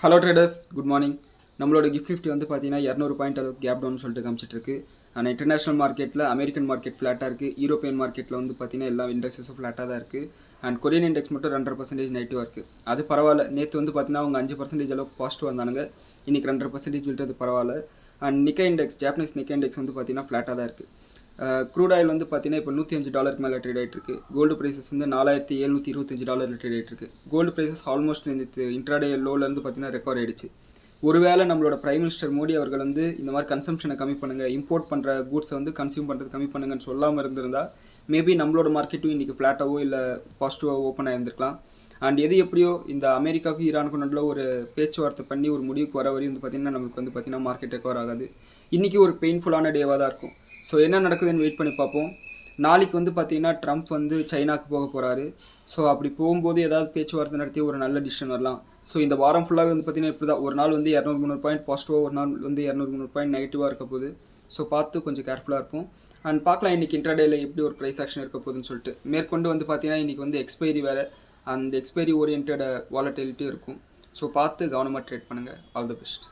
Hello traders, good morning. நம்மளோட gift 50 வந்து பார்த்தீங்கன்னா 200 பாயிண்ட் அளவுக்கு கேப் டவுன் சொல்லிட்டு காமிச்சிட்ருக்கு. ஆனால் இன்டர்நேஷனல் மார்க்கெட்டில் அமெரிக்கன் மார்க்கெட் ஃப்ளாட்டாக இருக்குது. யூரோப்பியன் மார்க்கெட்டில் வந்து பார்த்தீங்கன்னா எல்லா இண்டெக்ஸஸும் ஃப்ளாட்டாக தான் இருக்குது. அண்ட் கொரியன் இண்டெக்ஸ் மட்டும் 2.5% நெகட்டிவாக இருக்குது. அது பரவாயில்ல. நேற்று வந்து பார்த்தீங்கன்னா அவங்க 5% அளவுக்கு பாசிட்டிவ் வந்தானுங்க. இன்றைக்கி 2.5% விட்டுறது பரவாயில்ல. அண்ட் நிக்கை இண்டெக்ஸ், ஜாப்பனீஸ் நிக்கை இண்டெக்ஸ் வந்து பார்த்தீங்கன்னா ஃப்ளாட்டாக தான் இருக்குது. க்ரூட் ஆயில் வந்து பார்த்தீங்கன்னா இப்போ $105 மேலே ட்ரேட் ஆகிட்டு இருக்கு. கோல்டு ப்ரைஸஸ் வந்து $4725 ட்ரேட் ஆகிட்டு இருக்கு. கோல்டு ப்ரைஸஸ் ஆல்மோஸ்ட் இந்த இன்ட்ராடே லோலேருந்து பார்த்தீங்கன்னா ரெக்கவர் ஆகிடுச்சு. ஒருவேளை நம்மளோட பிரைம் மினிஸ்டர் மோடி அவர்கள் வந்து இந்த மாதிரி கன்சம்ஷனை கம்மி பண்ணுங்கள், இம்போர்ட் பண்ணுற கூட்ஸை வந்து கன்சியூம் பண்ணுறது கம்மி பண்ணுங்கன்னு சொல்லாமல் இருந்திருந்தால் மேபி நம்மளோட மார்க்கெட்டும் இன்றைக்கி ஃப்ளாட்டாவோ இல்லை பாசிட்டிவாக ஓப்பன் ஆகிருந்திருக்கலாம். அண்ட் எது எப்படியோ இந்த அமெரிக்காவுக்கும் ஈரானுக்கும் நடுவில் ஒரு பேச்சுவார்த்தை பண்ணி ஒரு முடிவுக்கு வர வரையும் வந்து பார்த்திங்கன்னா நம்மளுக்கு வந்து பார்த்திங்கன்னா மார்க்கெட் ரெக்கவர் ஆகாது. இன்றைக்கி ஒரு பெயின்ஃபுல்லான டேவாக தான் இருக்கும். ஸோ என்ன நடக்குதுன்னு வெயிட் பண்ணி பார்ப்போம். நாளைக்கு வந்து பார்த்திங்கன்னா ட்ரம்ப் வந்து சைனாக்கு போக போகிறாரு. ஸோ அப்படி போகும்போது ஏதாவது பேச்சுவார்த்தை நடத்தி ஒரு நல்ல டிசிஷன் வரலாம். ஸோ இந்த வாரம் ஃபுல்லாகவே வந்து பார்த்திங்கன்னா இப்படி தான் ஒரு நாள் வந்து 200-300 பாயிண்ட் பாசிட்டிவாக, ஒரு நாள் வந்து 200-300 பாயிண்ட் நெகட்டிவாக இருக்க போகுது. ஸோ பார்த்து கொஞ்சம் கேர்ஃபுல்லாக இருப்போம். அண்ட் பார்க்கலாம் இன்றைக்கி இன்ட்ராடேயில் எப்படி ஒரு ப்ரைஸ் ஆக்ஷன் இருக்க போகுதுன்னு சொல்லிட்டு. மேற்கொண்டு வந்து பார்த்திங்கன்னா இன்றைக்கி வந்து எக்ஸ்பைரி வேறு, அந்த எக்ஸ்பைரி ஓரியன்ட் வாலட்டிலிட்டி இருக்கும். ஸோ பார்த்து கவனமாக ட்ரேட் பண்ணுங்கள். All the best.